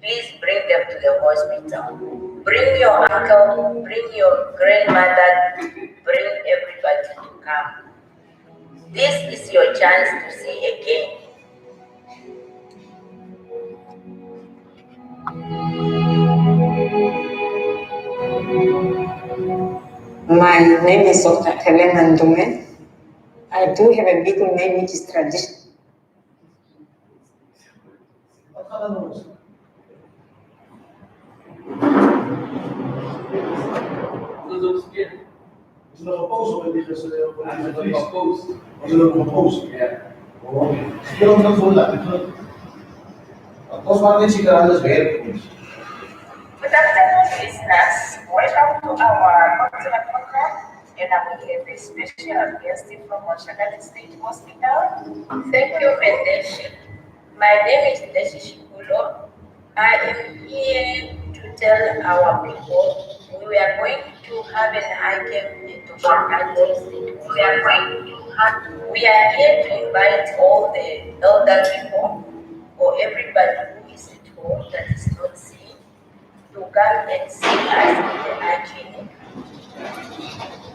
Please bring them to the hospital. Bring your uncle, bring your grandmother, bring everybody to come. This is your chance to see again. My name is Dr. Helena Ndume. I do have a middle name which is traditional. Is er nog een post op die post? Was er nog een post? Ja. Ik wil hem nog voor laten. Post maar niet zeker alles weer. Good afternoon, listeners. Welcome to our consular program. And we have a special guest from Oshagati State Hospital. Thank you, Mendeshi. My name is Ndeshi Shikulo. I am here to tell our people we are going to have an eye camp to Oshagati State. We are here to invite all the elder people or everybody who is at home that is not seeing to come and see us in the eye clinic.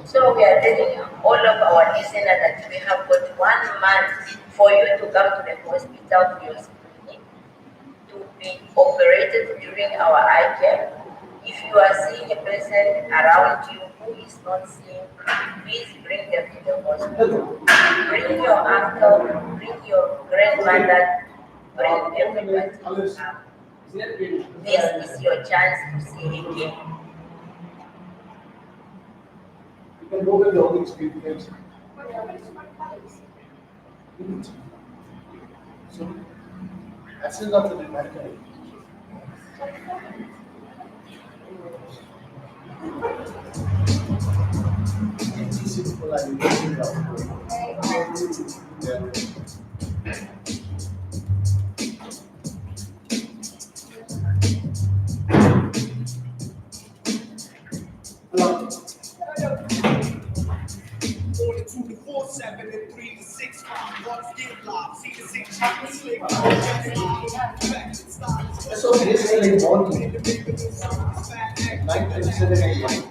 So we are telling all of our listeners that we have got 1 month for you to come to the hospital to your clinic to be operated during our eye care. If you are seeing a person around you who is not seeing, please bring them to the hospital. Bring your uncle, bring your grandmother, bring everybody to come. This is your chance to see again. You can go with the Holy Spirit. So, that's enough to the matter. So this is like morning. 9:27 a.m.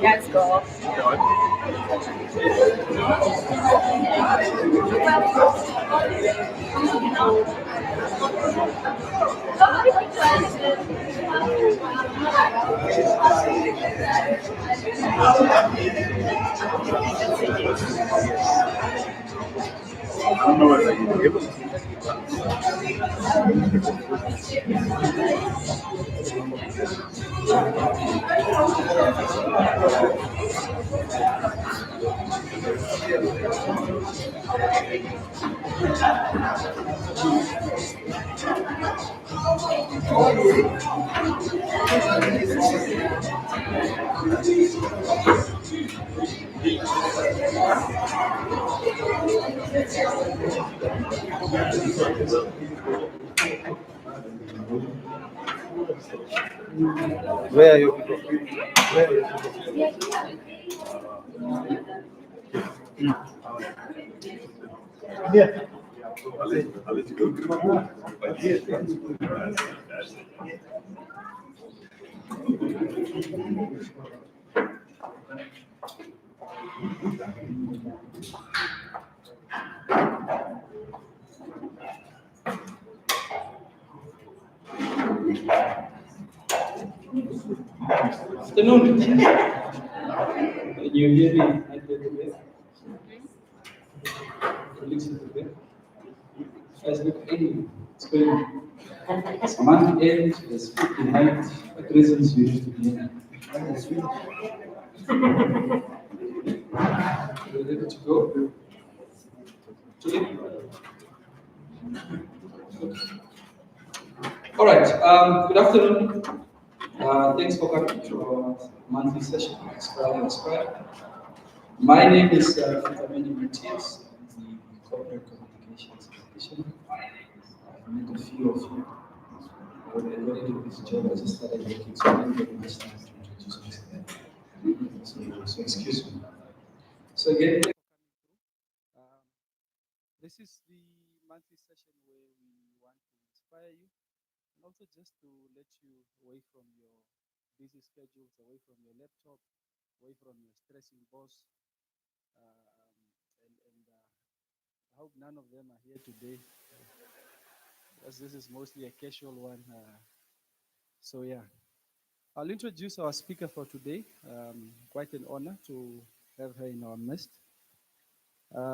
Let's go. Where are you people? Where are you people? Yeah. I'll let you go. But yeah. Afternoon. Can you hear me? I hear the best. Colleagues at the back. Guys, look, hey, it's going. It's month end, it's 50 night. What reasons you need to be here? You ready to go? Okay. All right. Good afternoon. Thanks for coming to our monthly session. Inspire. My name is Fitamini Matthias. I'm the corporate communications technician. I've met a few of you. I already do this job. I just started working, so I didn't get much time to introduce myself. So excuse me. So again, um, this is the monthly session where we want to inspire you and also just to let you away from your busy schedules, away from your laptop, away from your stressing boss. I hope none of them are here today, as this is mostly a casual one. So yeah, I'll introduce our speaker for today. Quite an honor to have her in our midst.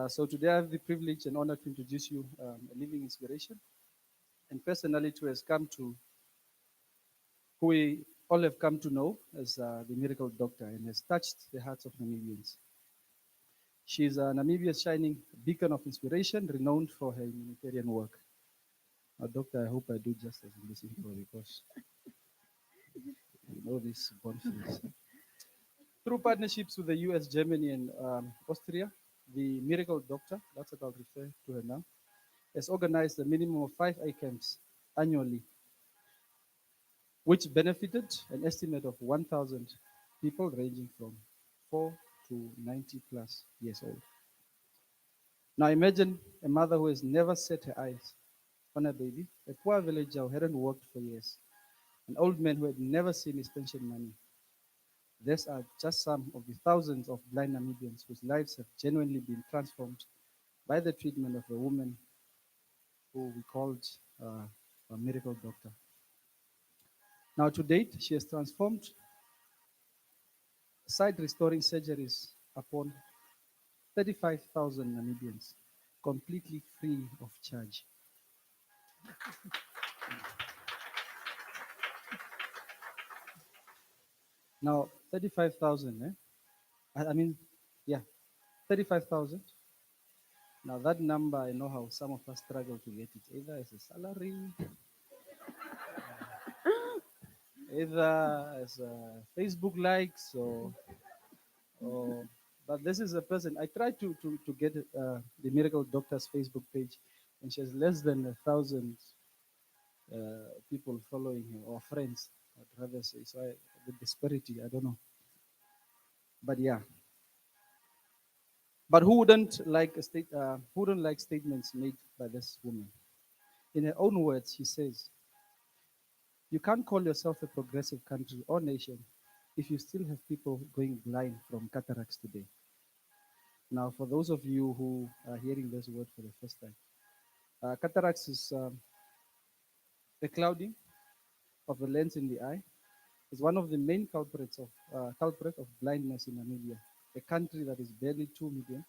So today I have the privilege and honor to introduce you a living inspiration and personality who has come to, who we all have come to know as the miracle doctor and has touched the hearts of Namibians. She is Namibia's shining beacon of inspiration, renowned for her humanitarian work. Now, doctor, I hope I do justice in this intro because you know this bonfires. Through partnerships with the US, Germany, and Austria, the miracle doctor, that's what I'll refer to her now, has organized a minimum of 5 eye camps annually, which benefited an estimate of 1,000 people ranging from 4 to 90 plus years old. Now imagine a mother who has never set her eyes on her baby, a poor villager who hadn't worked for years, an old man who had never seen his pension money. These are just some of the thousands of blind Namibians whose lives have genuinely been transformed by the treatment of a woman who we called a miracle doctor. Now, to date, she has transformed sight restoring surgeries upon 35,000 Namibians, completely free of charge. Now, 35,000, I mean, yeah, 35,000. Now, that number, I know how some of us struggle to get it, either as a salary, either as Facebook likes, or but this is a person. I tried to get the Miracle Doctor's Facebook page, and she has less than 1,000 people following her, or friends, I'd rather say. So the disparity, I don't know. But yeah. But who wouldn't like who wouldn't like statements made by this woman? In her own words, she says, "You can't call yourself a progressive country or nation if you still have people going blind from cataracts today." Now, for those of you who are hearing this word for the first time, cataracts is the clouding of the lens in the eye. Is one of the main culprit of blindness in Namibia, a country that is barely 2 million.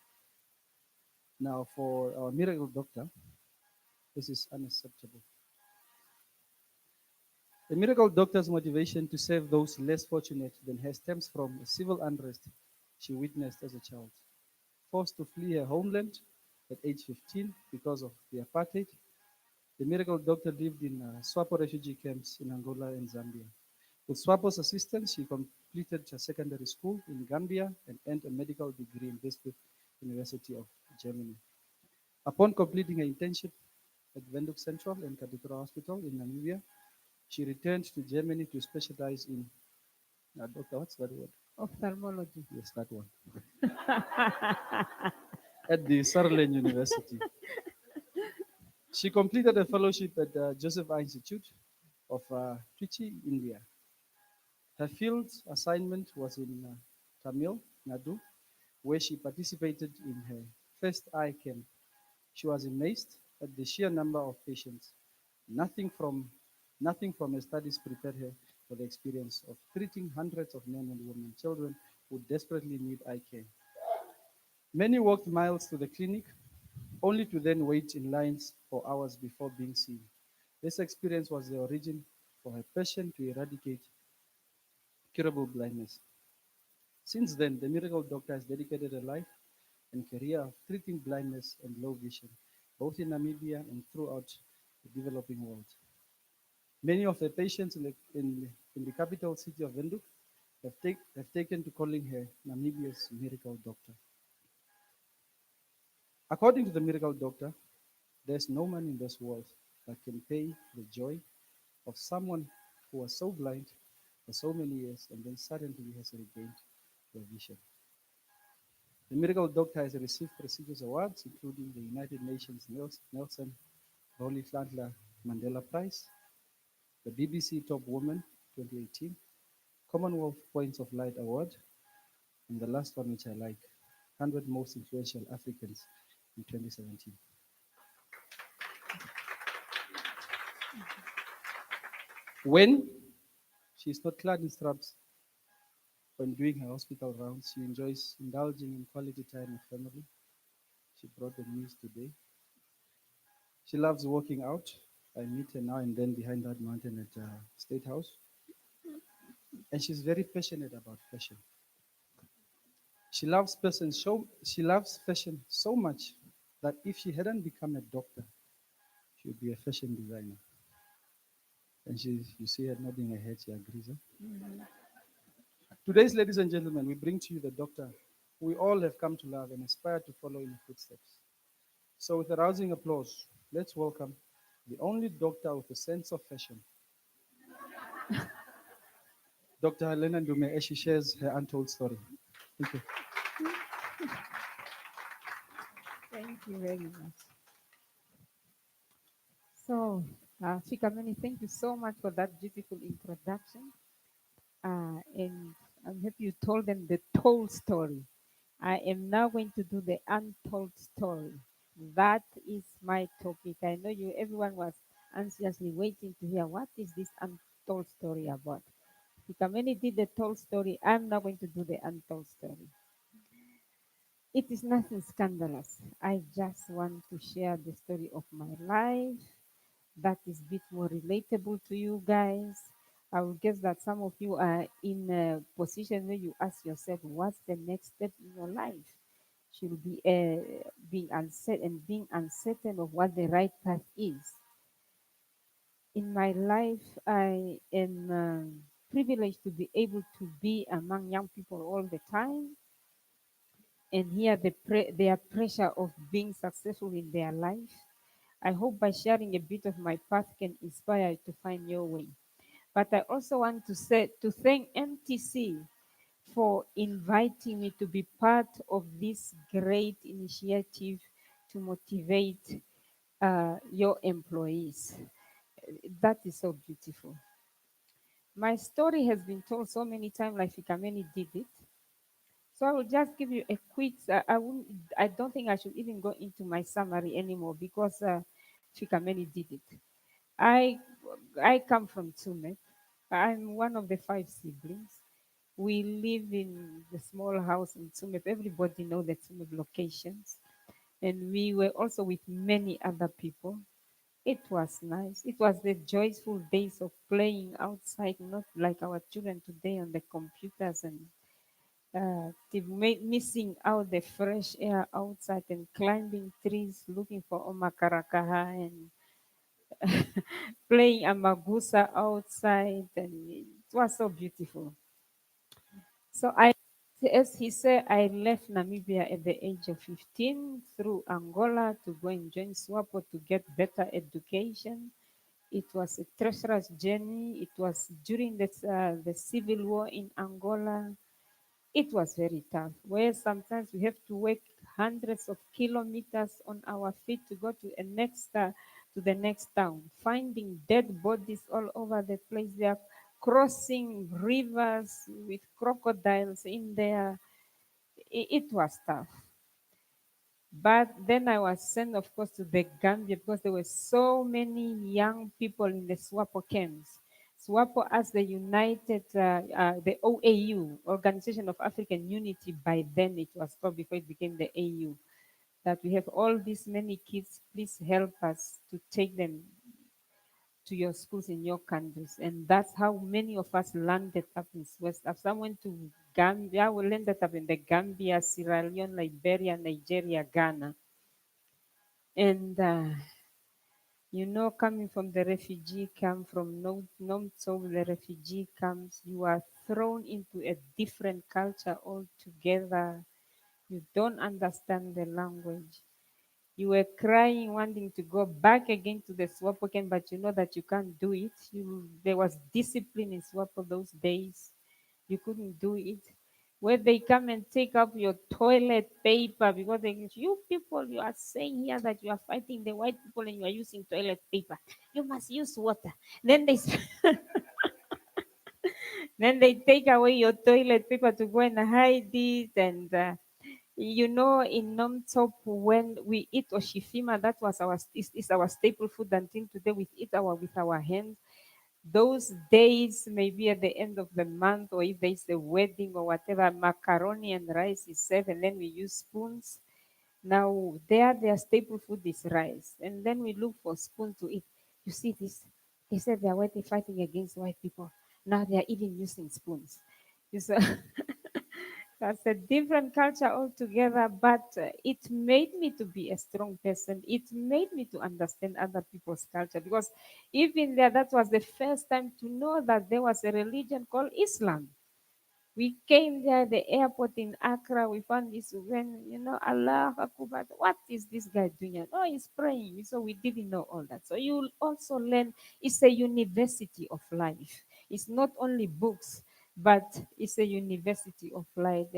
Now, for our miracle doctor, this is unacceptable. The miracle doctor's motivation to save those less fortunate than her stems from a civil unrest she witnessed as a child. Forced to flee her homeland at age 15 because of the apartheid, the miracle doctor lived in SWAPO refugee camps in Angola and Zambia. With SWAPO's assistance, she completed her secondary school in Gambia and earned a medical degree in Visp University of Germany. Upon completing her internship at Windhoek Central and Cathedral Hospital in Namibia, she returned to Germany to specialize in, doctor, what's that word? Ophthalmology. Yes, that one. At the Sutherland University. She completed a fellowship at the Joseph I Institute of Trichy, India. Her field assignment was in Tamil Nadu, where she participated in her first eye camp. She was amazed at the sheer number of patients. Nothing from Nothing from her studies prepared her for the experience of treating hundreds of men and women, children who desperately need eye care. Many walked miles to the clinic, only to then wait in lines for hours before being seen. This experience was the origin for her passion to eradicate curable blindness. Since then, the miracle doctor has dedicated her life and career of treating blindness and low vision, both in Namibia and throughout the developing world. Many of the patients in the capital city of Windhoek have taken to calling her Namibia's miracle doctor. According to the miracle doctor, there's no man in this world that can pay the joy of someone who was so blind for so many years and then suddenly has regained their vision. The miracle doctor has received prestigious awards, including the United Nations Nelson Rolihlahla Mandela Prize, the BBC Top Woman 2018, Commonwealth Points of Light Award, and the last one, which I like, 100 Most Influential Africans in 2017. When she's not clad in straps, when doing her hospital rounds, she enjoys indulging in quality time with family. She brought the news today. She loves working out. I meet her now and then behind that mountain at State House. And she's very passionate about fashion. She loves fashion so much that if she hadn't become a doctor, she would be a fashion designer. And you see her nodding her head, she agrees. Huh? Mhm. Today's, ladies and gentlemen, we bring to you the doctor we all have come to love and aspire to follow in her footsteps. So, with a rousing applause, let's welcome the only doctor with a sense of fashion, Dr. Helena Ndume, as she shares her untold story. Thank you. Thank you very much. So, Shikamani, thank you so much for that beautiful introduction. And I'm happy you told them the told story. I am now going to do the untold story. That is my topic. I know you, everyone was anxiously waiting to hear what is this untold story about. Shikamani did the told story. I'm now going to do the untold story. It is nothing scandalous. I just want to share the story of my life that is a bit more relatable to you guys. I will guess that some of you are in a position where you ask yourself, what's the next step in your life? Should be being uncertain of what the right path is. In my life, I am privileged to be able to be among young people all the time and hear their pressure of being successful in their life. I hope by sharing a bit of my path can inspire you to find your way. But I also want to thank MTC for inviting me to be part of this great initiative to motivate your employees. That is so beautiful. My story has been told so many times, like Fikameni did it. So I will just give you a quick. I won't. I don't think I should even go into my summary anymore because Fikameni did it. I I come from Tumet. I'm one of the five siblings. We live in the small house in Tumet. Everybody know the Tumet locations, and we were also with many other people. It was nice. It was the joyful days of playing outside, not like our children today on the computers and missing out the fresh air outside and climbing trees looking for omakarakaha and playing amagusa outside, and it was so beautiful. So as he said, I left Namibia at the age of 15 through Angola to go and join SWAPO to get better education. It was a treacherous journey. It was during the civil war in Angola. It was very tough, where sometimes we have to walk hundreds of kilometers on our feet to go to the next town, finding dead bodies all over the place. They are crossing rivers with crocodiles in there. It was tough. But then I was sent, of course, to the Gambia because there were so many young people in the SWAPO camps. SWAPO as the OAU, Organization of African Unity, by then it was called before it became the AU, that we have all these many kids, please help us to take them to your schools in your countries. And that's how many of us landed up in West Africa. Some went to Gambia, we landed up in the Gambia, Sierra Leone, Liberia, Nigeria, Ghana. And coming from the refugee camp, from Nomtso, the refugee camps, you are thrown into a different culture altogether. You don't understand the language. You were crying, wanting to go back again to the Swapo camp, but you know that you can't do it. There was discipline in Swapo those days. You couldn't do it. Where they come and take up your toilet paper because you people, you are saying here that you are fighting the white people and you are using toilet paper. You must use water. Then they then they take away your toilet paper to go and hide it. And in Nomtop, when we eat oshifima, that was is our staple food until today. We eat with our hands. Those days, maybe at the end of the month, or if there's a wedding or whatever, macaroni and rice is served, and then we use spoons. Now, their staple food is rice, and then we look for spoon to eat. You see this? They said they are fighting against white people. Now they are even using spoons. So that's a different culture altogether, but it made me to be a strong person. It made me to understand other people's culture because even there, that was the first time to know that there was a religion called Islam. We came there, the airport in Accra, we found this when, Allah Akbar. What is this guy doing? Oh, he's praying. So we didn't know all that. So you also learn, it's a university of life. It's not only books, but it's a university of life,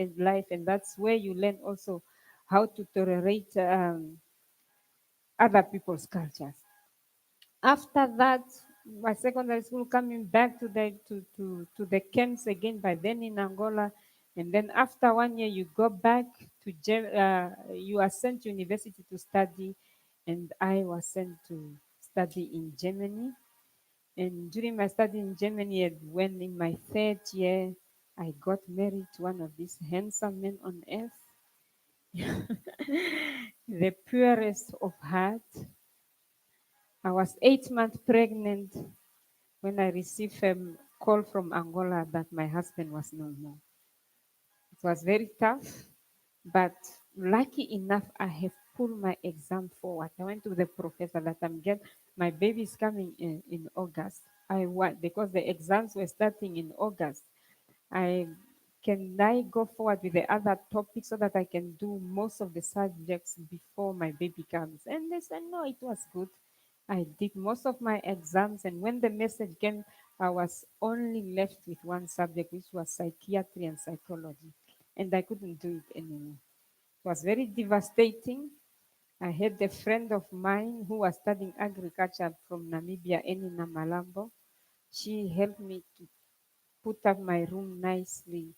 and that's where you learn also how to tolerate other people's cultures. After that, my secondary school, coming back to the camps again, by then in Angola. And then after 1 year, you go back you are sent to university to study. And I was sent to study in Germany. And during my study in Germany, when in my third year, I got married to one of these handsome men on earth, the purest of heart. I was 8 months pregnant when I received a call from Angola that my husband was no more. It was very tough, but lucky enough, I have pulled my exam forward. I went to the professor that my baby is coming in August. I want because the exams were starting in August. I I go forward with the other topics so that I can do most of the subjects before my baby comes? And they said, no, it was good. I did most of my exams, and when the message came, I was only left with one subject, which was psychiatry and psychology, and I couldn't do it anymore. It was very devastating. I had a friend of mine who was studying agriculture from Namibia, Enina Malambo. She helped me to put up my room nicely.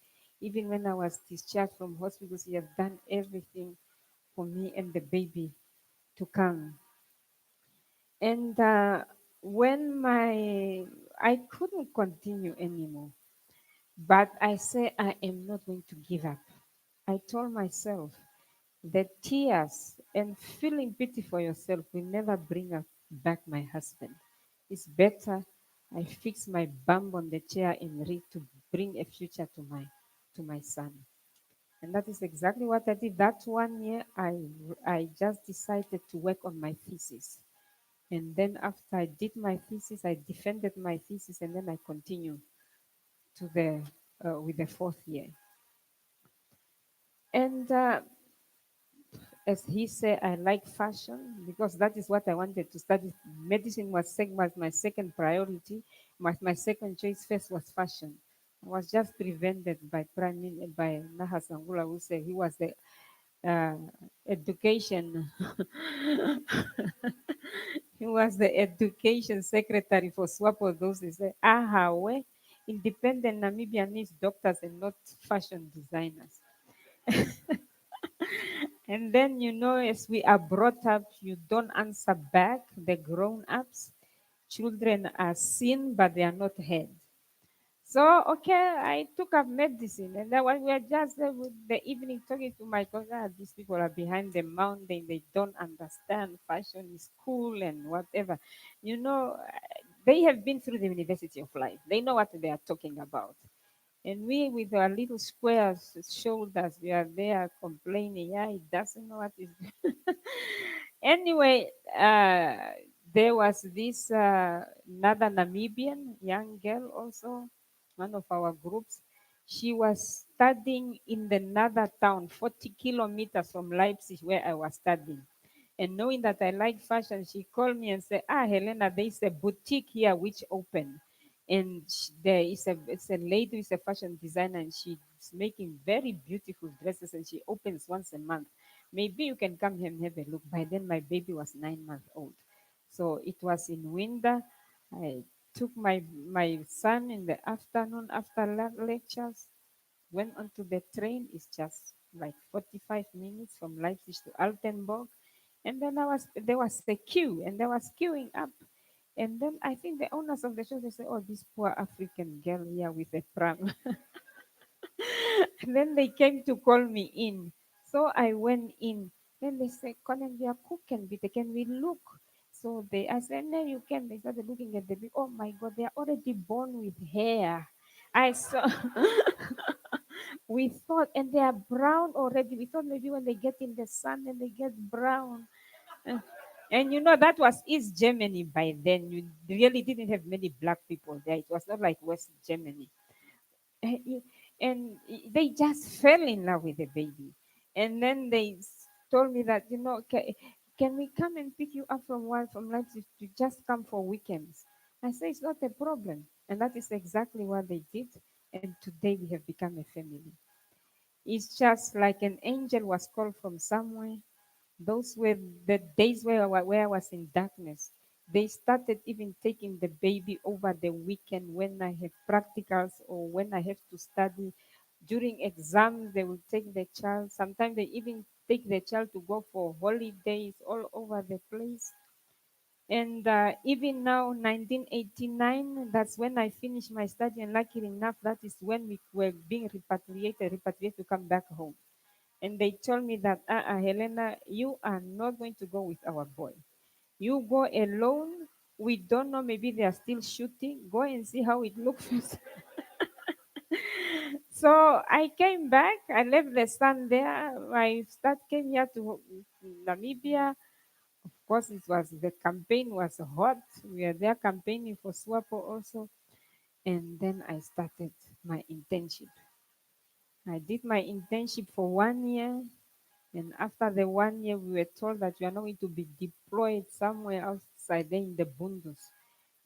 Even when I was discharged from hospital, she had done everything for me and the baby to come. And when I couldn't continue anymore, but I said I am not going to give up. I told myself that tears and feeling pity for yourself will never back my husband. It's better I fix my bum on the chair and read to bring a future to my son. And that is exactly what I did. That 1 year, I just decided to work on my thesis. And then after I did my thesis, I defended my thesis, and then I continued to the with the 4th year. And as he said, I like fashion because that is what I wanted to study. Medicine was my second priority. My second choice first was fashion. I was just prevented by by Nahasangula, who said he was the uh, education. He was the education secretary for SWAPO. Those days. Aha, we independent Namibia needs doctors and not fashion designers. And then, as we are brought up, you don't answer back. The grown ups, children are seen, but they are not heard. So, okay, I took up medicine. And then when we were just there with the evening talking to my cousin, these people are behind the mountain. They don't understand. Fashion is cool and whatever. You know, they have been through the University of Life. They know what they are talking about. And we, with our little square shoulders, we are there complaining, yeah, he doesn't know what he's doing. Anyway, there was this another Namibian young girl also, one of our groups. She was studying in the another town, 40 kilometers from Leipzig, where I was studying. And knowing that I like fashion, she called me and said, Helena, there is a boutique here which opened. And there is it's a lady who's a fashion designer, and she's making very beautiful dresses, and she opens once a month. Maybe you can come here and have a look. By then, my baby was 9 months old. So it was in winter. I took my son in the afternoon after lectures, went onto the train. It's just like 45 minutes from Leipzig to Altenburg. And then there was a queue, and there was queuing up. And then I think the owners of the show, they say, oh, this poor African girl here with a pram. And then they came to call me in. So I went in. Then they said, Conan, we are cooking, but can we look? So I said, no, you can. They started looking at the baby. Oh my God, they are already born with hair. I saw, we thought, and they are brown already. We thought maybe when they get in the sun and they get brown. Uh, And that was East Germany by then. You really didn't have many black people there. It was not like West Germany. And they just fell in love with the baby. And then they told me that, can we come and pick you up from Leipzig to just come for weekends? I said, it's not a problem. And that is exactly what they did. And today we have become a family. It's just like an angel was called from somewhere. Those were the days where I was in darkness. They started even taking the baby over the weekend when I have practicals or when I have to study. During exams, they will take the child. Sometimes they even take the child to go for holidays all over the place. And even now, 1989, that's when I finished my study. And luckily enough, that is when we were being repatriated to come back home. And they told me that, Helena, you are not going to go with our boy. You go alone. We don't know, maybe they are still shooting. Go and see how it looks. So I came back. I left the son there. Came here to Namibia. Of course, the campaign was hot. We were there campaigning for SWAPO also. And then I started my internship. I did my internship for 1 year. And after the 1 year, we were told that you are not going to be deployed somewhere outside there in the Bundus.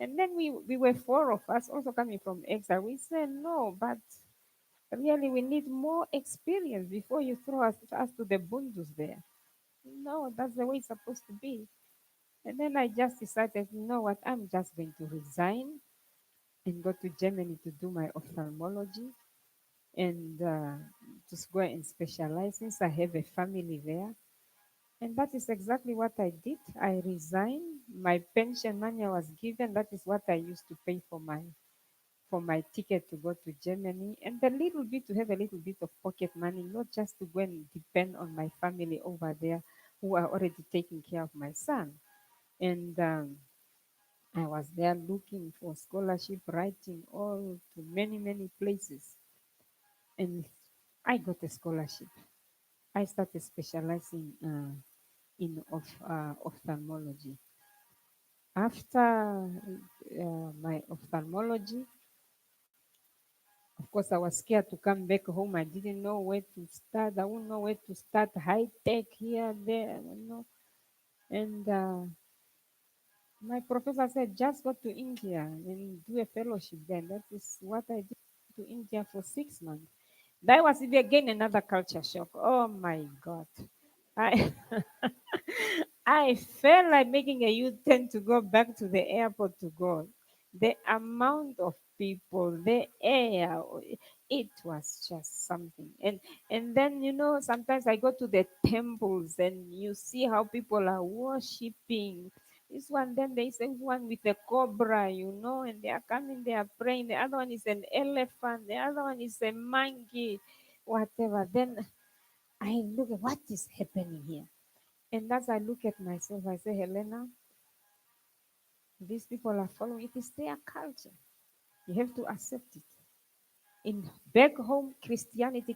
And then we were four of us also coming from exile. We said, no, but really we need more experience before you throw us to the Bundus there. No, that's the way it's supposed to be. And then I just decided, you know what, I'm just going to resign and go to Germany to do my ophthalmology and just go and specialize since I have a family there. And that is exactly what I did. I resigned. My pension money I was given. That is what I used to pay for my ticket to go to Germany, and a little bit to have a little bit of pocket money, not just to go and depend on my family over there who are already taking care of my son. And I was there looking for scholarship, writing all to many, many places. And I got a scholarship. I started specializing in ophthalmology. After my ophthalmology, of course, I was scared to come back home. I didn't know where to start. I wouldn't know where to start. High tech here, there, you know. And my professor said, just go to India and do a fellowship there. That is what I did to India for 6 months. That was again another culture shock. Oh my God. I I felt like making a U-turn to go back to the airport to go. The amount of people, the air, it was just something. And then sometimes I go to the temples and you see how people are worshiping. This one, then there is one with a cobra, and they are coming, they are praying. The other one is an elephant, the other one is a monkey, whatever. Then I look at what is happening here. And as I look at myself, I say, Helena, these people are following. It is their culture. You have to accept it. In back home, Christianity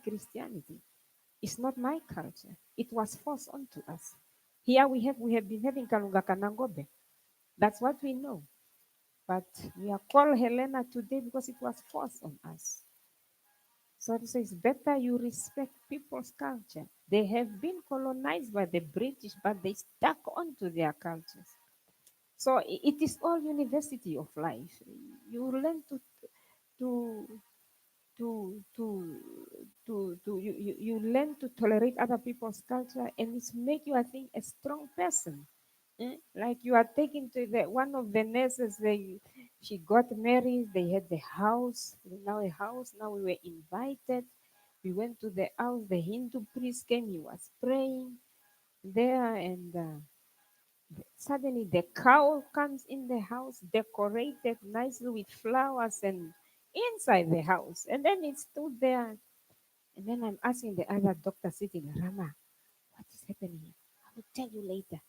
is not my culture. It was forced onto us. Here we have been having Kalunga Kanangobe. That's what we know. But we are called Helena today because it was forced on us. So it says better you respect people's culture. They have been colonized by the British, but they stuck onto their cultures. So it is all university of life. You learn to to you learn to tolerate other people's culture, and it's make you, I think, a strong person. Like you are taken to the one of the nurses, she got married, they had the house, now a house, now we were invited. We went to the house, the Hindu priest came, he was praying there, and suddenly the cow comes in the house, decorated nicely with flowers and inside the house. And then it stood there. And then I'm asking the other doctor sitting, Rama, what is happening here? I will tell you later.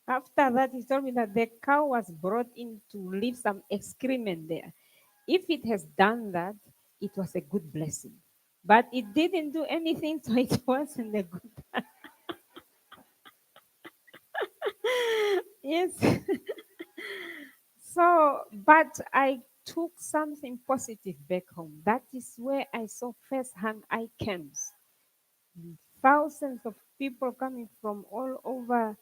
After that, he told me that the cow was brought in to leave some excrement there. If it has done that, it was a good blessing. But it didn't do anything, so it wasn't a good. Yes. So, but I took something positive back home. That is where I saw firsthand eye camps. Thousands of people coming from all over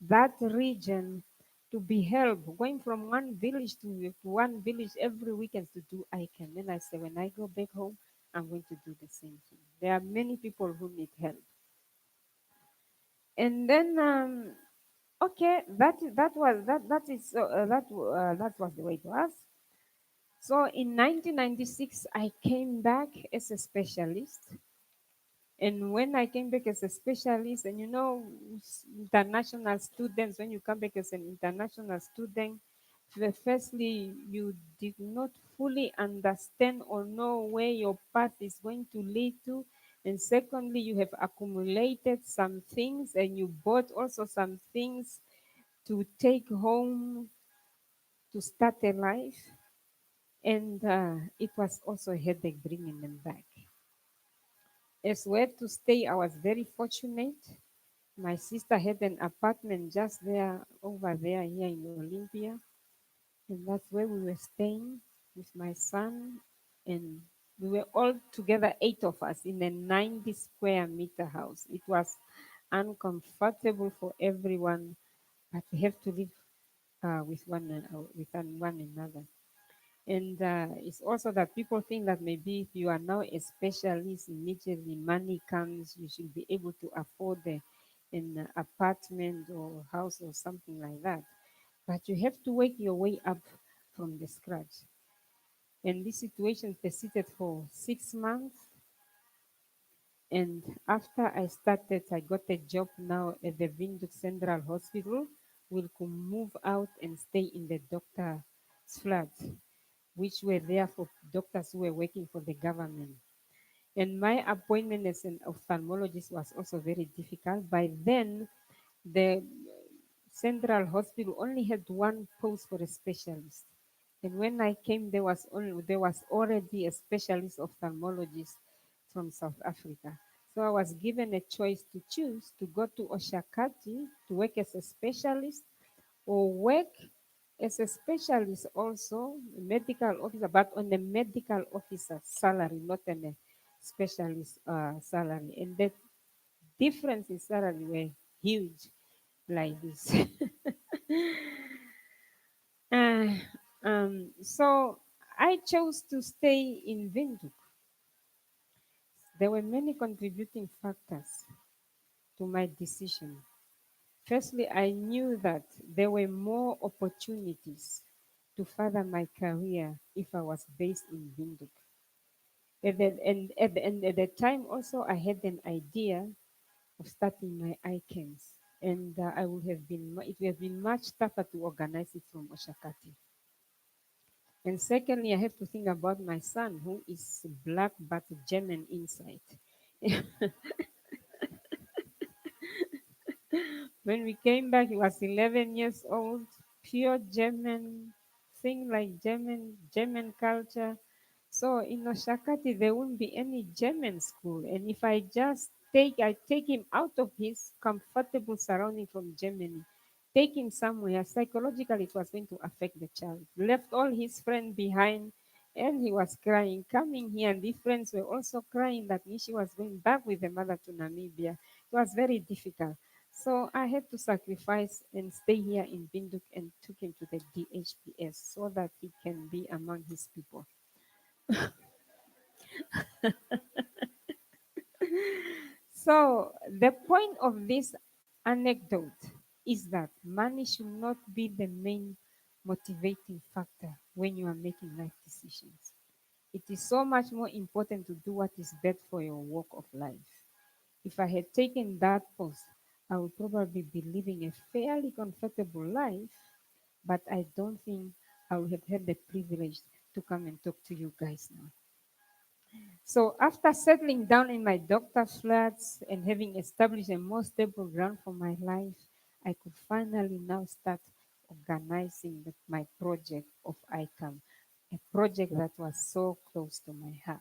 that region to be helped, going from one village to one village every weekend to do eye camp. Then I say, when I go back home, I'm going to do the same thing. There are many people who need help. And then okay, that was that is that was the way it was. So in 1996, I came back as a specialist. And when I came back as a specialist, and international students, when you come back as an international student, firstly, you did not fully understand or know where your path is going to lead to. And secondly, you have accumulated some things and you bought also some things to take home to start a life. And it was also a headache bringing them back. As where to stay, I was very fortunate. My sister had an apartment just there, over there, here in Olympia. And that's where we were staying with my son. And we were all together, 8 of us, in a 90 square meter house. It was uncomfortable for everyone, but we have to live with one another. And it's also that people think that maybe if you are now a specialist, immediately money comes, you should be able to afford an apartment or house or something like that. But you have to work your way up from the scratch. And this situation persisted for 6 months. And after I started, I got a job now at the Windhoek Central Hospital. We could move out and stay in the doctor's flat, which were there for doctors who were working for the government. And my appointment as an ophthalmologist was also very difficult. By then, the Central Hospital only had one post for a specialist. And when I came, there was already a specialist ophthalmologist from South Africa. So I was given a choice to choose to go to Oshakati to work as a specialist or work as a specialist also, medical officer, but on a medical officer salary, not on a specialist salary. And the difference in salary were huge like this. Uh, so I chose to stay in Windhoek. There were many contributing factors to my decision. Firstly, I knew that there were more opportunities to further my career if I was based in Windhoek. And at the time also, I had an idea of starting my ICANS. And I would have been, it would have been much tougher to organize it from Oshakati. And secondly, I have to think about my son, who is black but German inside. When we came back, he was 11 years old, pure German, thing like German culture. So in Oshakati, there won't be any German school. And if I take him out of his comfortable surrounding from Germany, take him somewhere, psychologically it was going to affect the child. Left all his friends behind and he was crying. Coming here, and the friends were also crying that Nishi was going back with the mother to Namibia. It was very difficult. So I had to sacrifice and stay here in Binduk and took him to the DHPS so that he can be among his people. So the point of this anecdote is that money should not be the main motivating factor when you are making life decisions. It is so much more important to do what is best for your walk of life. If I had taken that post, I would probably be living a fairly comfortable life, but I don't think I would have had the privilege to come and talk to you guys now. So after settling down in my doctor's flats and having established a more stable ground for my life, I could finally now start organizing my project of ICAM, a project that was so close to my heart.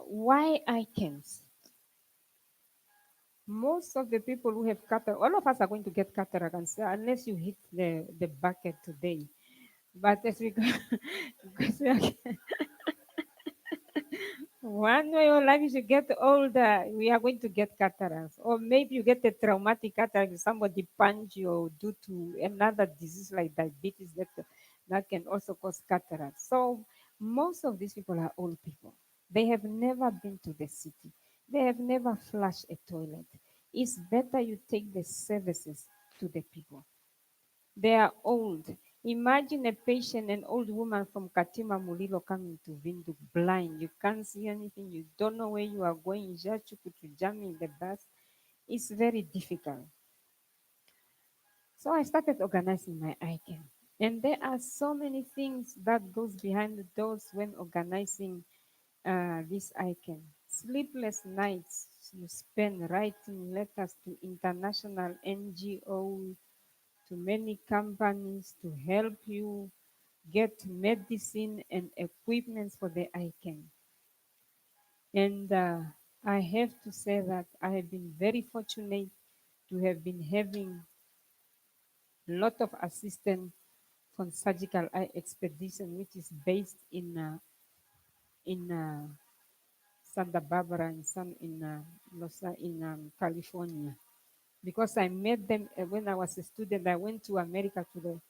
Why ICAMs? Most of the people who have cataract, all of us are going to get cataract unless you hit the bucket today. But as we go, because we are, one way or life, you get older, we are going to get cataracts. Or maybe you get a traumatic cataract, somebody punch you or due to another disease like diabetes that can also cause cataracts. So most of these people are old people. They have never been to the city. They have never flushed a toilet. It's better you take the services to the people. They are old. Imagine a patient, an old woman from Katima Mulilo coming to Vindu blind. You can't see anything. You don't know where you are going. Just you could jam in the bus. It's very difficult. So I started organizing my ICANN. And there are so many things that goes behind the doors when organizing this ICANN. Sleepless nights you spend writing letters to international NGOs, to many companies to help you get medicine and equipment for the ICANN. And I have to say that I have been very fortunate to have been having a lot of assistance from Surgical Eye Expedition, which is based in Santa Barbara and some in California. Because I met them when I was a student. I went to America to the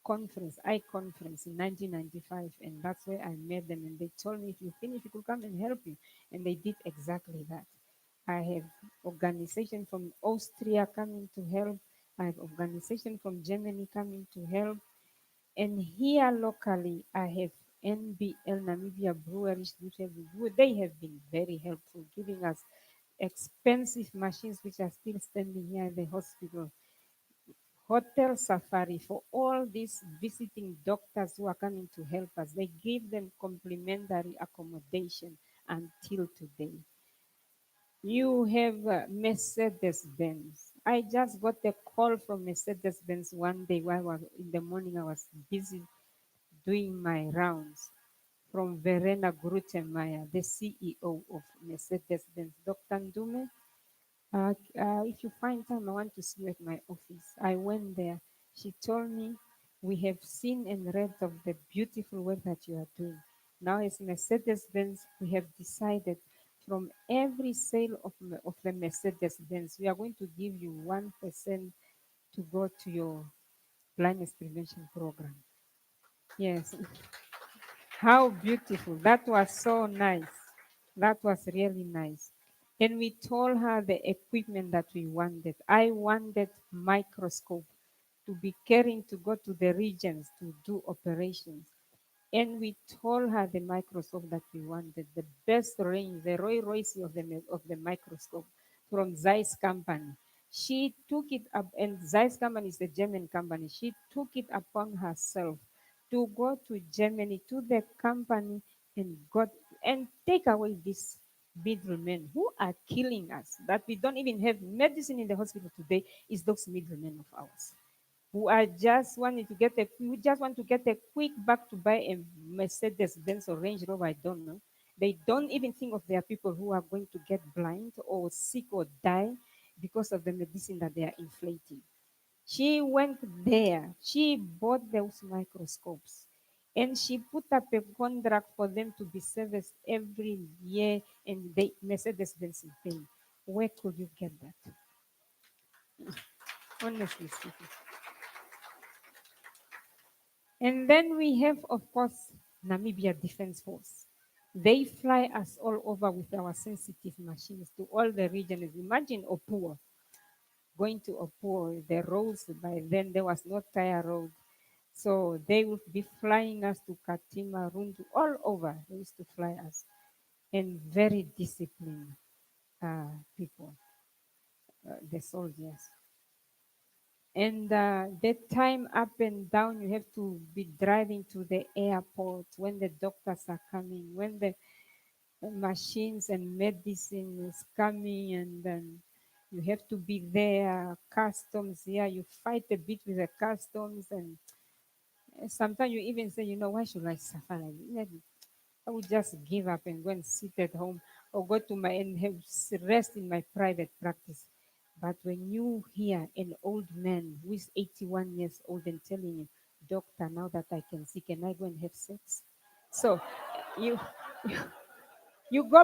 conference, I conference in 1995, and that's where I met them. And they told me, if you finish, you could come and help you. And they did exactly that. I have organization from Austria coming to help. I have organization from Germany coming to help. And here locally, I have NBL Namibia Breweries, they have been very helpful, giving us expensive machines which are still standing here at the hospital. Hotel Safari for all these visiting doctors who are coming to help us. They give them complimentary accommodation until today. You have Mercedes Benz. I just got a call from Mercedes Benz one day while I was in the morning. I was busy doing my rounds from Verena Grutemeyer, the CEO of Mercedes Benz. Dr. Ndume, if you find time, I want to see you at my office. I went there. She told me, we have seen and read of the beautiful work that you are doing. Now, as Mercedes Benz, we have decided from every sale of the Mercedes Benz, we are going to give you 1% to go to your blindness prevention program. Yes. How beautiful. That was so nice. That was really nice. And we told her the equipment that we wanted. I wanted microscope to be carrying to go to the regions to do operations. And we told her the microscope that we wanted, the best range, the Roy Royce of the microscope from Zeiss company. She took it up, and Zeiss company is a German company. She took it upon herself to go to Germany to the company and got and take away these middlemen who are killing us. That we don't even have medicine in the hospital today is those middlemen of ours who are just wanting to get a who just want to get a quick buck to buy a Mercedes Benz or Range Rover, I don't know. They don't even think of their people who are going to get blind or sick or die because of the medicine that they are inflating. She went there, she bought those microscopes, and she put up a contract for them to be serviced every year, and they Mercedes Benz is paying. Where could you get that? Honestly speaking. And then we have, of course, Namibia Defense Force. They fly us all over with our sensitive machines to all the regions. Imagine Opua, going to Opua, the roads by then there was no tire road. So they would be flying us to Katima, Rundu, all over. They used to fly us. And very disciplined people, the soldiers. And the time up and down, you have to be driving to the airport when the doctors are coming, when the machines and medicine is coming, and then you have to be there. Customs, yeah, you fight a bit with the customs, and sometimes you even say, why should I suffer like this? I would just give up and go and sit at home or go to my and have rest in my private practice. But when you hear an old man who is 81 years old and telling you, doctor, now that I can see, can I go and have sex? So you you, you go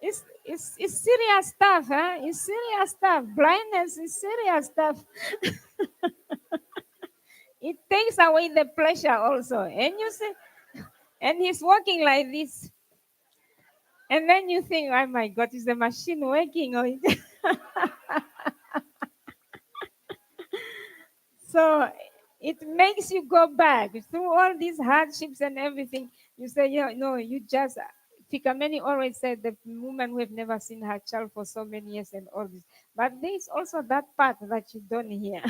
it's serious stuff, huh? It's serious stuff. Blindness is serious stuff. It takes away the pleasure also. And you say, and he's walking like this. And then you think, oh my God, is the machine working? Or so it makes you go back through all these hardships and everything. You say, yeah, no, you just. Fikameni always said the woman who have never seen her child for so many years and all this. But there is also that part that you don't hear.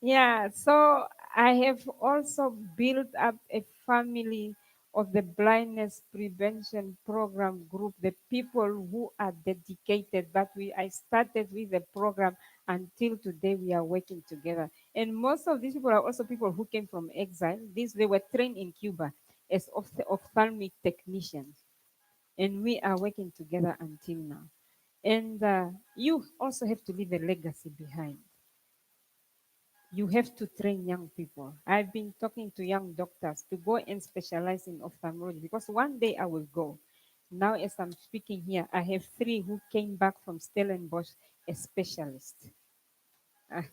Yeah, so I have also built up a family of the blindness prevention program group, the people who are dedicated. But I started with the program until today we are working together. And most of these people are also people who came from exile. They were trained in Cuba as ophthalmic technicians. And we are working together until now. And you also have to leave a legacy behind. You have to train young people. I've been talking to young doctors to go and specialize in ophthalmology because one day I will go. Now, as I'm speaking here, I have three who came back from Stellenbosch as specialists. Ah,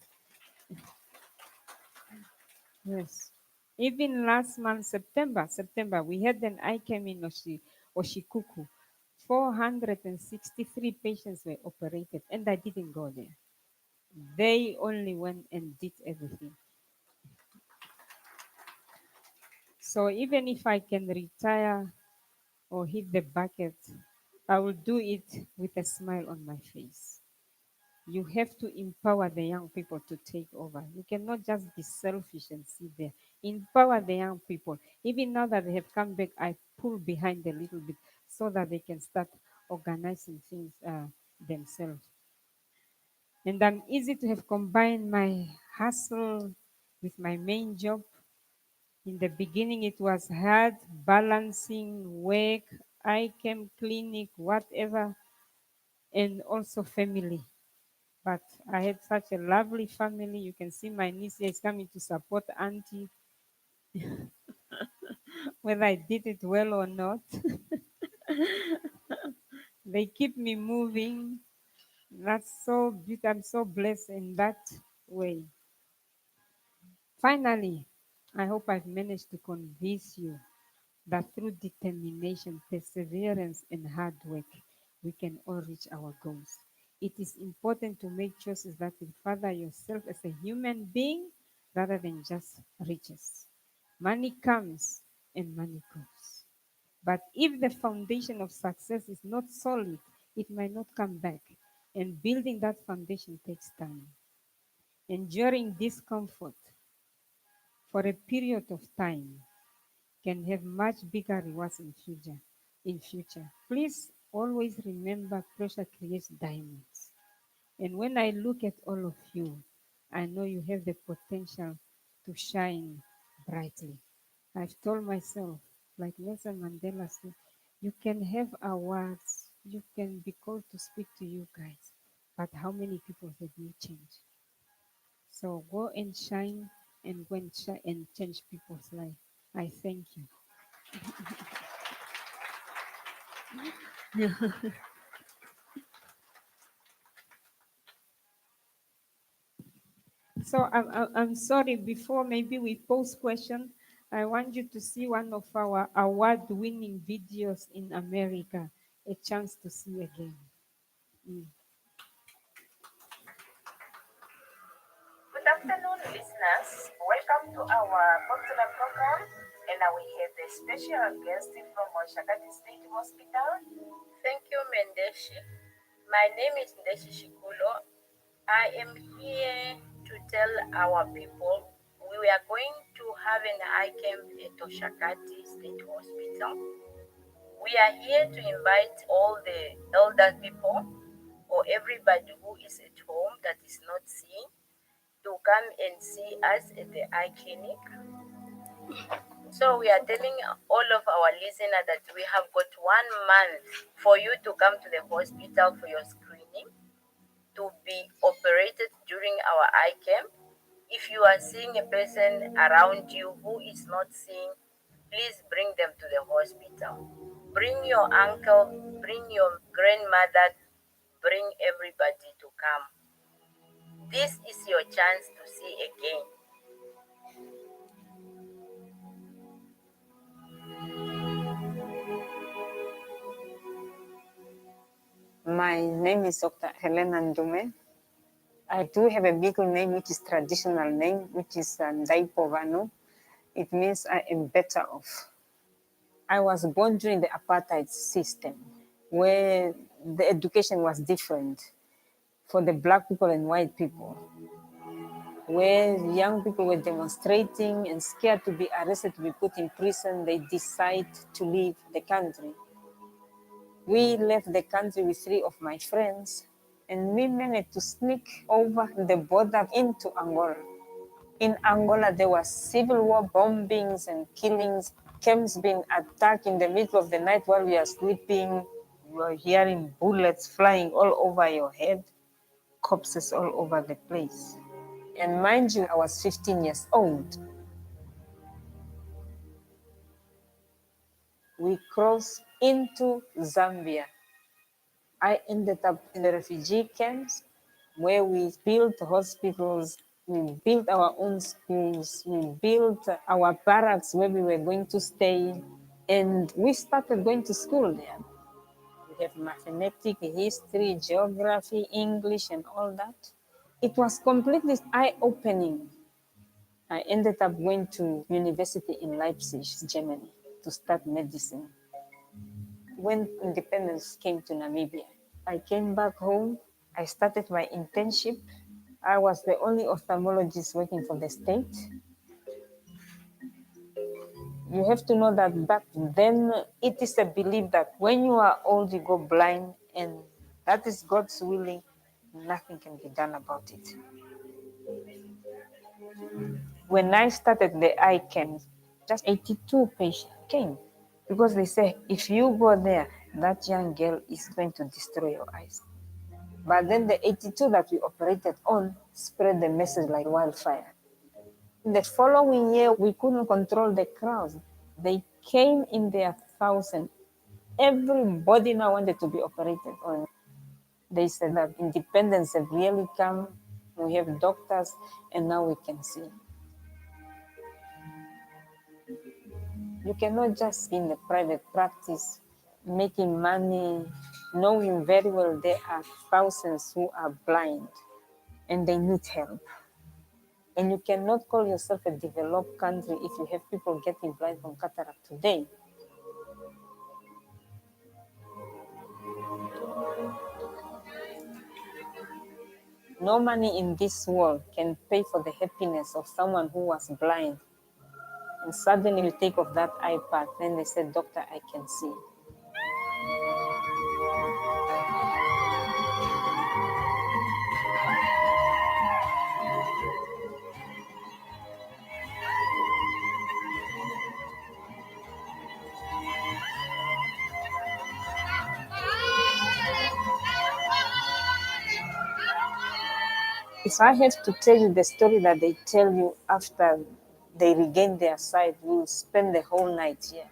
yes. Even last month, September, we had an eye came in Oshikuku. 463 patients were operated, and I didn't go there. They only went and did everything. So even if I can retire or hit the bucket, I will do it with a smile on my face. You have to empower the young people to take over. You cannot just be selfish and sit there. Empower the young people. Even now that they have come back, I pull behind a little bit so that they can start organizing things themselves. And I'm easy to have combined my hustle with my main job. In the beginning, it was hard balancing work, I came clinic, whatever, and also family. But I had such a lovely family. You can see my niece here is coming to support auntie, whether I did it well or not. They keep me moving. That's so beautiful. I'm so blessed in that way. Finally, I hope I've managed to convince you that through determination, perseverance, and hard work, we can all reach our goals. It is important to make choices that will further yourself as a human being rather than just riches. Money comes and money goes. But if the foundation of success is not solid, it might not come back. And building that foundation takes time. Enduring discomfort for a period of time can have much bigger rewards in future. Please always remember pressure creates diamonds. And when I look at all of you, I know you have the potential to shine brightly. I've told myself, like Nelson Mandela said, you can have awards, you can be called to speak to you guys, but how many people have you changed? So go and shine and go and, and change people's life. I thank you. So I'm sorry, before maybe we pose question, I want you to see one of our award-winning videos in America, a chance to see again. Mm. Good afternoon, listeners. Welcome to our popular program. And now we have a special guest from Shakati State Hospital. Thank you, Mendeshi. My name is Ndeshi Shikulo. I am here to tell our people we are going to have an eye camp at Oshakati State Hospital. We are here to invite all the elder people or everybody who is at home that is not seeing to come and see us at the eye clinic. So we are telling all of our listeners that we have got 1 month for you to come to the hospital for your screening to be operated during our eye camp. If you are seeing a person around you who is not seeing, please bring them to the hospital. Bring your uncle, bring your grandmother, bring everybody to come. This is your chance to see again. My name is Dr. Helena Ndume. I do have a middle name, which is traditional name, which is Ndaipovano. It means I am better off. I was born during the apartheid system, where the education was different for the black people and white people, where young people were demonstrating and scared to be arrested, to be put in prison. They decide to leave the country. We left the country with 3 of my friends, and we managed to sneak over the border into Angola. In Angola, there was civil war, bombings and killings, camps being attacked in the middle of the night while we are sleeping. You are hearing bullets flying all over your head, corpses all over the place. And mind you, I was 15 years old. We crossed into Zambia. I ended up in the refugee camps where we built hospitals, we built our own schools, we built our barracks where we were going to stay, and we started going to school there. We have mathematics, history, geography, English, and all that. It was completely eye-opening. I ended up going to university in Leipzig, Germany, to start medicine. When independence came to Namibia, I came back home. I started my internship. I was the only ophthalmologist working for the state. You have to know that back then it is a belief that when you are old, you go blind, and that is God's willing. Nothing can be done about it. When I started the eye camp, just 82 patients came because they say if you go there, that young girl is going to destroy your eyes. But then the 82 that we operated on spread the message like wildfire. The following year, we couldn't control the crowds. They came in their thousands. Everybody now wanted to be operated on. They said that independence have really come. We have doctors, and now we can see. You cannot just be in the private practice making money, knowing very well there are thousands who are blind and they need help. And you cannot call yourself a developed country if you have people getting blind from cataract today. No money in this world can pay for the happiness of someone who was blind. And suddenly you take off that iPad, then they say, Doctor, I can see. If I have to tell you the story that they tell you after they regain their sight, we'll spend the whole night here.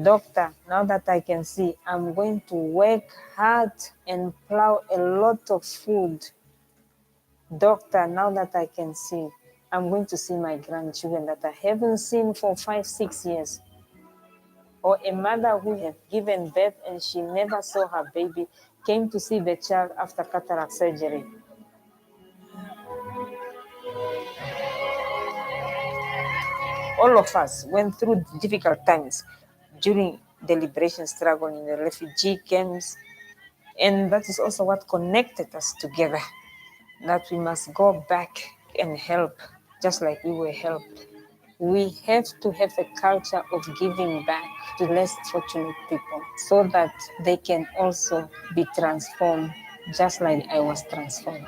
Doctor, now that I can see, I'm going to work hard and plow a lot of food. Doctor, now that I can see, I'm going to see my grandchildren that I haven't seen for 5, 6 years. Or a mother who had given birth and she never saw her baby came to see the child after cataract surgery. All of us went through difficult times during the liberation struggle in the refugee camps, and that is also what connected us together, that we must go back and help just like we were helped. We have to have a culture of giving back to less fortunate people so that they can also be transformed just like I was transformed.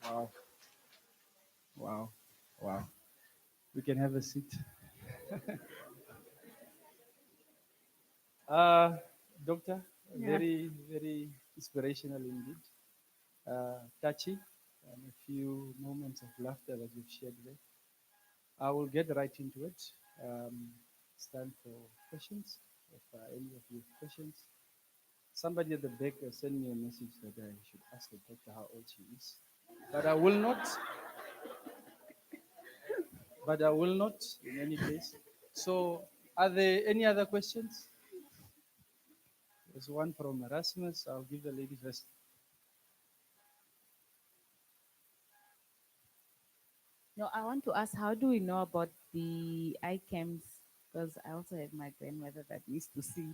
Wow. Wow. Wow. We can have a seat. Doctor, Yeah. very, very inspirational indeed. Touchy, and a few moments of laughter that you've shared there. I will get right into it. It's time for questions. If any of you have questions, somebody at the back sent me a message that I should ask the doctor how old she is, but I will not. But I will not in any case. So, are there any other questions? There's one from Erasmus. I'll give the lady first. No, I want to ask, how do we know about the eye camps? Because I also have my grandmother that used to see,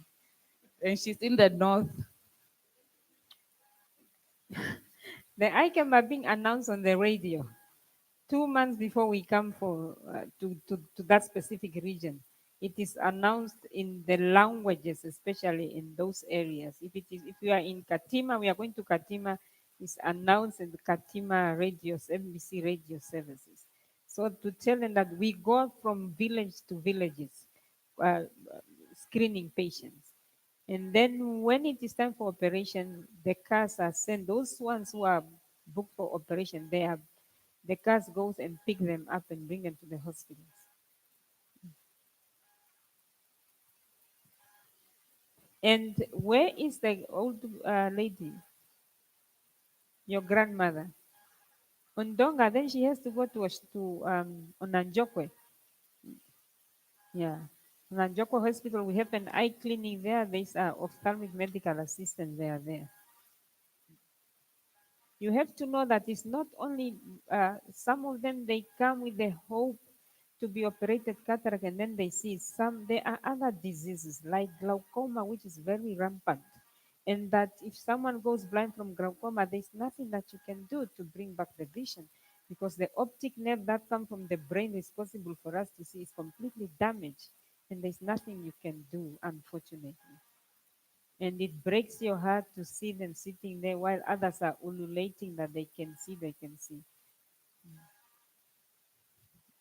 and she's in the north. The ICAM are being announced on the radio 2 months before we come to that specific region. It is announced in the languages, especially in those areas. If you are in Katima, we are going to Katima. It's announced in the Katima radios, MBC radio services. So to tell them that we go from village to villages, uh, screening patients. And then when it is time for operation, the cars are sent. Those ones who are booked for operation, the cars goes and pick them up and bring them to the hospitals. And where is the old lady, your grandmother? Undonga, then she has to go to Onanjokwe. Yeah. Onanjokwe Hospital, we have an eye clinic there. There's ophthalmic medical assistant there. You have to know that it's not only some of them, they come with the hope to be operated cataract and then they see some. There are other diseases like glaucoma, which is very rampant, and that if someone goes blind from glaucoma, there's nothing that you can do to bring back the vision, because the optic nerve that comes from the brain responsible for us to see is completely damaged, and there's nothing you can do, unfortunately. And it breaks your heart to see them sitting there while others are ululating that they can see.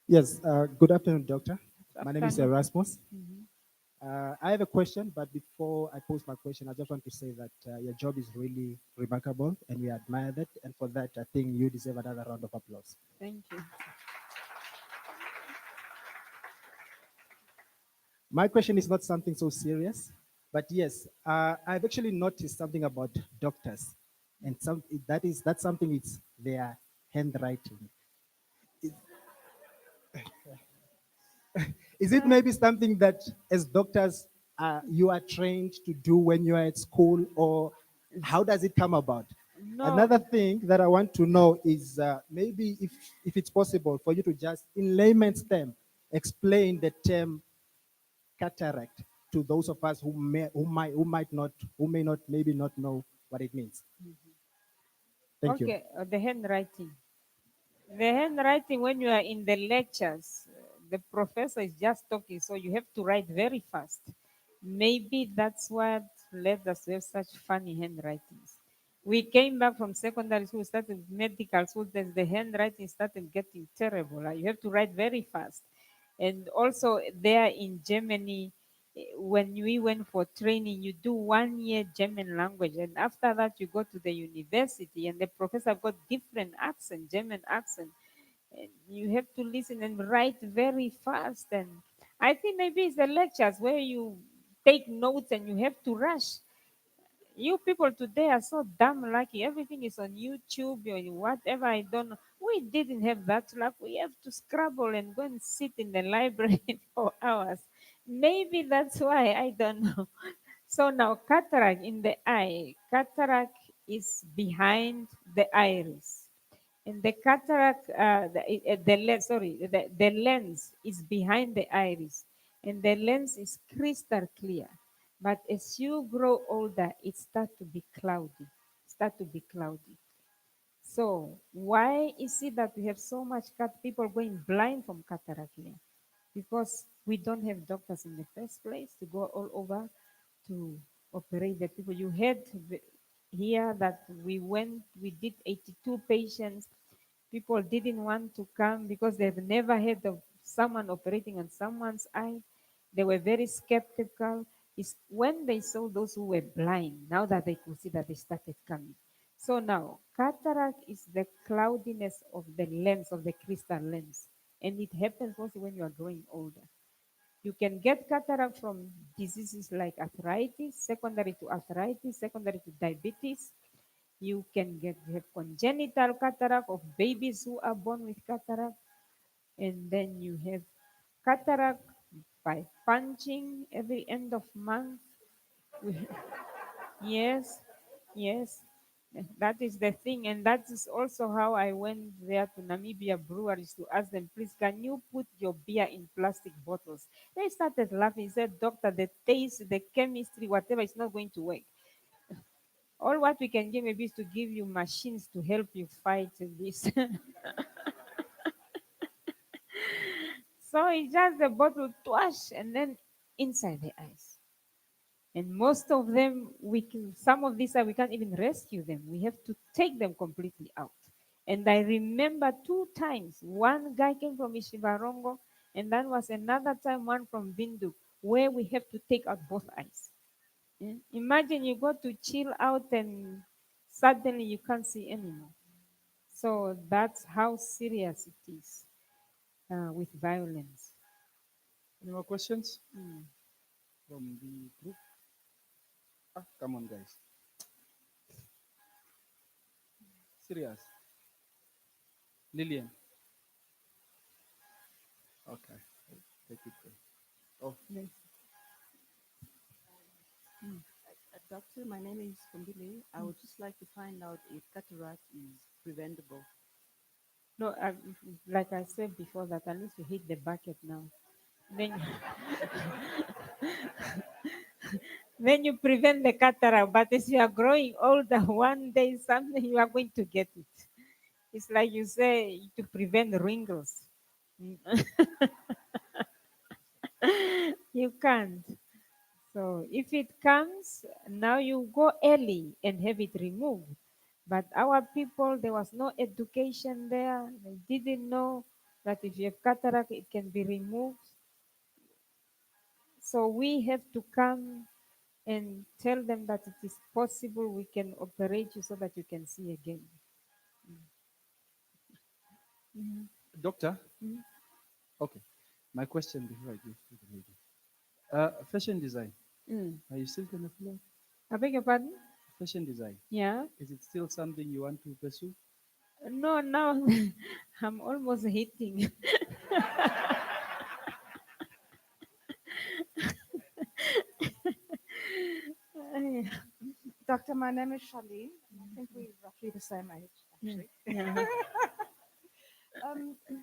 Yes, good afternoon, doctor. My name is Afternoon. Erasmus. Mhm. I have a question, but before I pose my question, I just want to say that your job is really remarkable and we admire that. And for that, I think you deserve another round of applause. Thank you. My question is not something so serious, but yes, I've actually noticed something about doctors, and that's something. It's their handwriting. Is it maybe something that, as doctors, you are trained to do when you are at school, or how does it come about? No, Another thing that I want to know is maybe if it's possible for you to just, in layman's term, explain the term cataract to those of us who may not maybe not know what it means. Thank you. okay, the handwriting. The handwriting, when you are in the lectures, the professor is just talking, so you have to write very fast. Maybe that's what led us to have such funny handwritings. We came back from secondary school, started medical school, then the handwriting started getting terrible. Like, you have to write very fast. And also, there in Germany, when we went for training, you do 1 year German language, and after that, you go to the university, and the professor got different accent, German accent, and you have to listen and write very fast. And I think maybe it's the lectures where you take notes and you have to rush. You people today are so damn lucky. Everything is on YouTube or whatever. I don't know. We didn't have that luck. We have to scrabble and go and sit in the library for hours. Maybe that's why. I don't know. So now, cataract in the eye. Cataract is behind the iris. And the cataract, the lens, sorry, the lens is behind the iris, and the lens is crystal clear. But as you grow older, it starts to be cloudy. Start to be cloudy. So why is it that we have so much people going blind from cataract here? Because we don't have doctors in the first place to go all over to operate the people. You heard here that we did 82 patients. People didn't want to come because they've never heard of someone operating on someone's eye. They were very skeptical. It's when they saw those who were blind, now that they could see, that they started coming. So now, cataract is the cloudiness of the lens, of the crystal lens. And it happens mostly when you are growing older. You can get cataract from diseases like arthritis, secondary to arthritis, secondary to diabetes. You can have congenital cataract of babies who are born with cataract. And then you have cataract by punching every end of month. Yes, yes. That is the thing. And that is also how I went there to Namibia breweries to ask them, please, can you put your beer in plastic bottles? They started laughing, said, doctor, the taste, the chemistry, whatever, is not going to work. All what we can give maybe is to give you machines to help you fight this. So it's just the bottle twash and then inside the eyes. And most of them, some of these we can't even rescue them. We have to take them completely out. And I remember 2 times. One guy came from Ishivarongo, and then was another time one from Vindu, where we have to take out both eyes. Imagine you go to chill out and suddenly you can't see anymore. So that's how serious it is with violence. Any more questions Mm. from the group? Ah, come on, guys. Serious. Lillian. Okay. Take it there. Oh, Yes. Doctor, my name is Kumbili. I would just like to find out if cataract is preventable. No, like I said before, that I need to hit the bucket now. Then, then you prevent the cataract. But as you are growing older, one day something you are going to get it. It's like you say to prevent wrinkles. You can't. So if it comes, now you go early and have it removed. But our people, there was no education there. They didn't know that if you have cataract, it can be removed. So we have to come and tell them that it is possible. We can operate you so that you can see again. Mhm. doctor. Mhm. Okay. My question before I give to the lady. Fashion design. Mm. Are you still going to follow I beg your pardon? fashion design? Yeah. Is it still something you want to pursue? No, now I'm almost hitting. Doctor, my name is Charlene. I think we're roughly the same age, actually. Yeah.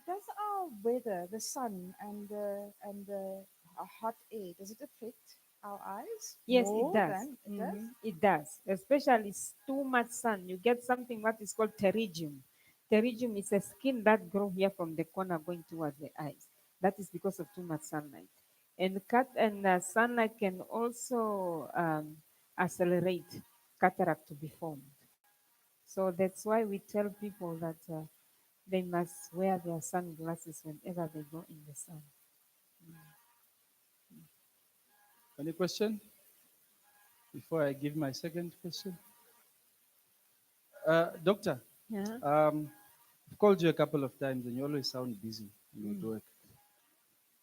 Does our weather, the sun and the hot air, does it affect our eyes Yes, it more does. than it does? It does. Especially too much sun. You get something what is called pterygium. Pterygium is a skin that grow here from the corner going towards the eyes. That is because of too much sunlight. And sunlight can also accelerate cataract to be formed. So that's why we tell people that they must wear their sunglasses whenever they go in the sun. Any question before I give my second question? Doctor, Yeah. I've called you a couple of times and you always sound busy with work.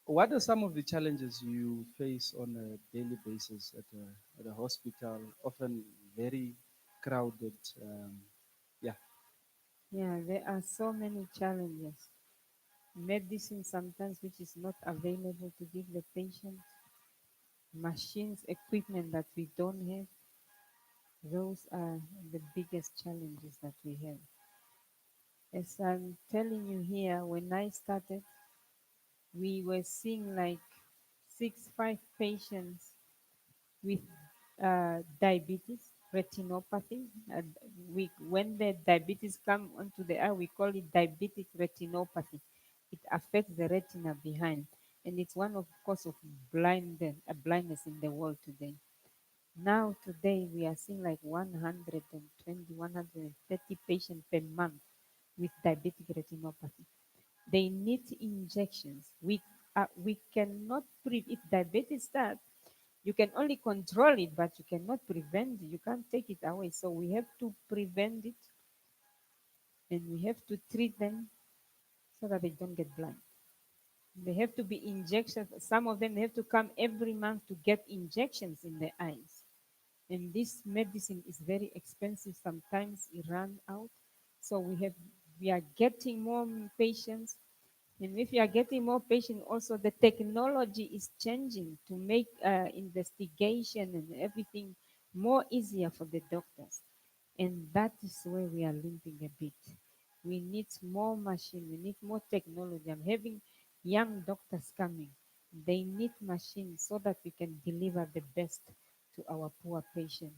What are some of the challenges you face on a daily basis at a hospital, often very crowded? Yeah. Yeah, there are so many challenges. Medicine sometimes which is not available to give the patient, machines, equipment that we don't have. Those are the biggest challenges that we have. As I'm telling you here, when I started, we were seeing like 5 patients with diabetes, retinopathy. When the diabetes come onto the eye, we call it diabetic retinopathy. It affects the retina behind, and it's one of cause of blindness in the world today. Now today we are seeing like 120, 130 patients per month with diabetic retinopathy. They need injections. We cannot if diabetes starts, you can only control it, but you cannot prevent it. You can't take it away. So we have to prevent it and we have to treat them so that they don't get blind. They have to be injections. Some of them have to come every month to get injections in their eyes. And this medicine is very expensive. Sometimes it runs out. So we are getting more patients. And if you are getting more patients, also the technology is changing to make investigation and everything more easier for the doctors. And that is where we are limping a bit. We need more machine. We need more technology. I'm having young doctors coming. They need machines so that we can deliver the best to our poor patient.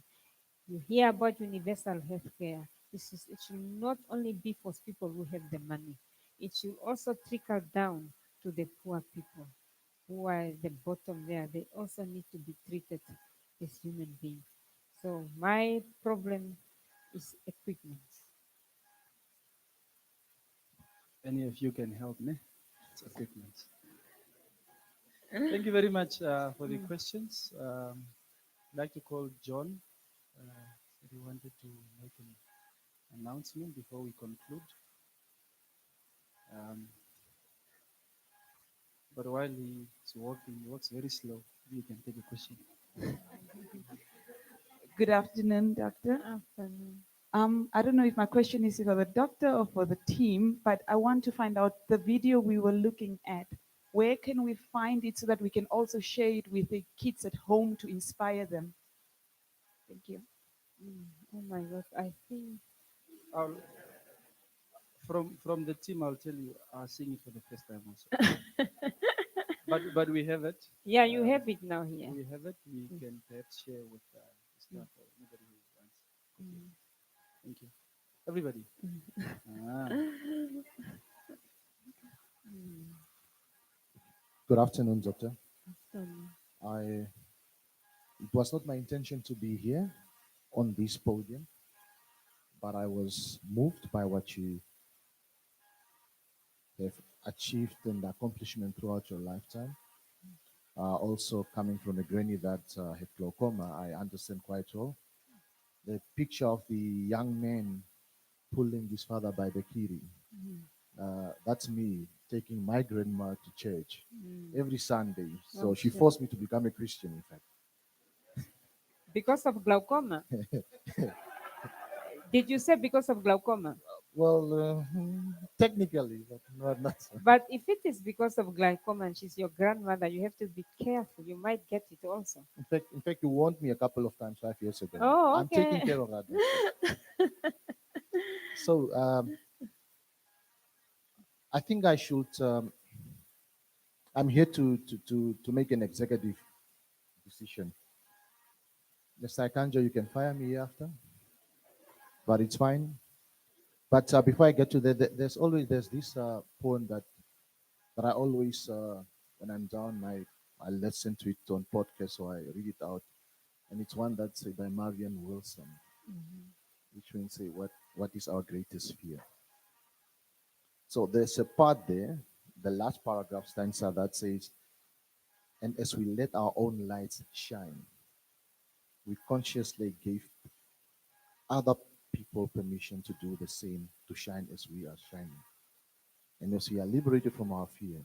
You hear about universal health care. It should not only be for people who have the money. It should also trickle down to the poor people who are at the bottom there. They also need to be treated as human beings. So my problem is equipment. Any of you can help me? It's equipment. Thank you very much for the questions. I'd like to call John. Said he wanted to make an announcement before we conclude. Um, but while he's walking, he walks very slow. You can take a question. Good afternoon, Doctor. Afternoon. I don't know if my question is for the doctor or for the team, but I want to find out the video we were looking at. Where can we find it so that we can also share it with the kids at home to inspire them? Thank you. Oh my God, I think I'll, from the team, I'll tell you, seeing it for the first time also. But we have it. yeah, you have it now here. We have it. We can perhaps share with the staff or anybody who wants. Thank you. Everybody. Ah. Good afternoon, Doctor. Um, It was not my intention to be here on this podium, but I was moved by what you have achieved and accomplishment throughout your lifetime. Also, coming from a granny that had glaucoma, I understand quite well. The picture of the young man pulling his father by the kiri, that's me taking my grandma to church every Sunday. So she Okay. forced me to become a Christian, in fact. Because of glaucoma? Did you say because of glaucoma? Well, technically, but not so. But if it is because of glaucoma and she's your grandmother, you have to be careful. You might get it also. In fact, you warned me a couple of times 5 years ago. Oh, I'm taking okay. care of that. So I think I should. I'm here to make an executive decision. Mr. Ikanjo, you can fire me after, but it's fine. But before I get to that, there's this poem that I always when I'm down, I listen to it on podcast or I read it out, and it's one that's by Marian Wilson, which means say what is our greatest fear. So there's a part there, the last paragraph stanza that says, and as we let our own lights shine, we consciously give other people permission to do the same, to shine as we are shining. And as we are liberated from our fear,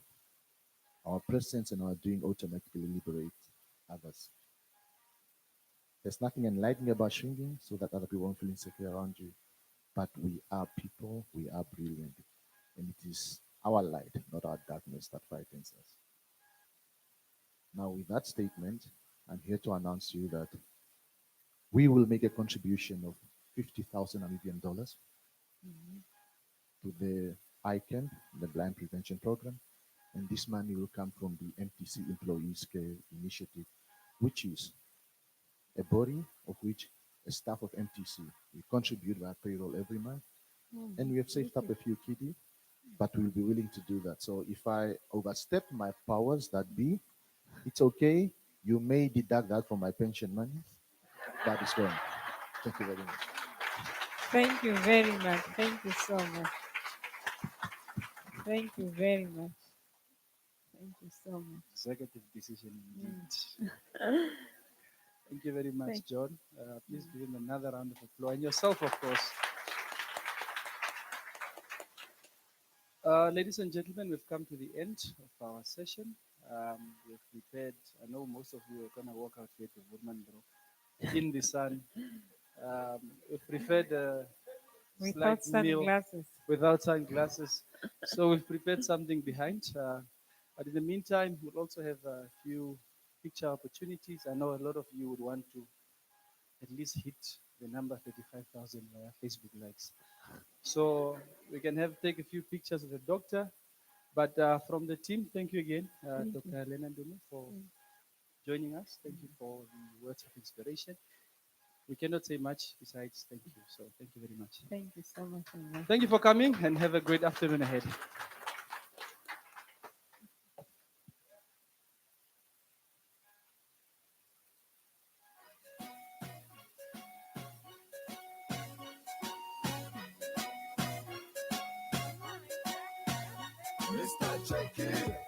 our presence and our doing automatically liberate others. There's nothing enlightening about shrinking so that other people won't feel insecure around you. But we are people, we are brilliant. And it is our light, not our darkness, that frightens us. Now, with that statement, I'm here to announce to you that we will make a contribution of 50,000 Namibian dollars to the ICANN, the Blind Prevention Program. And this money will come from the MTC Employees Care Initiative, which is a body of which a staff of MTC, we contribute via payroll every month. And we have saved up a few kitty, but we'll be willing to do that. So if I overstep my powers that be, it's okay. You may deduct that from my pension money. That is fine. Thank you very much. Thank you very much. Thank you so much. Thank you very much. Thank you so much. Executive decision indeed. Thank you very much, Thank- John. Please give him another round of applause. And yourself, of course. Ladies and gentlemen, we've come to the end of our session. We've prepared, I know most of you are going to walk out here to Woodmanbro in the sun. We've prepared a Without slight meal sunglasses. without sunglasses. So we've prepared something behind. But in the meantime, we'll also have a few picture opportunities. I know a lot of you would want to at least hit the number 35,000 via Facebook likes. So we can take a few pictures of the doctor. But from the team, thank you again, Dr. Helena Ndume, for joining us. Thank you for the words of inspiration. We cannot say much besides thank you. So thank you very much. Thank you so much. Emma. Thank you for coming and have a great afternoon ahead. Mr. Check It.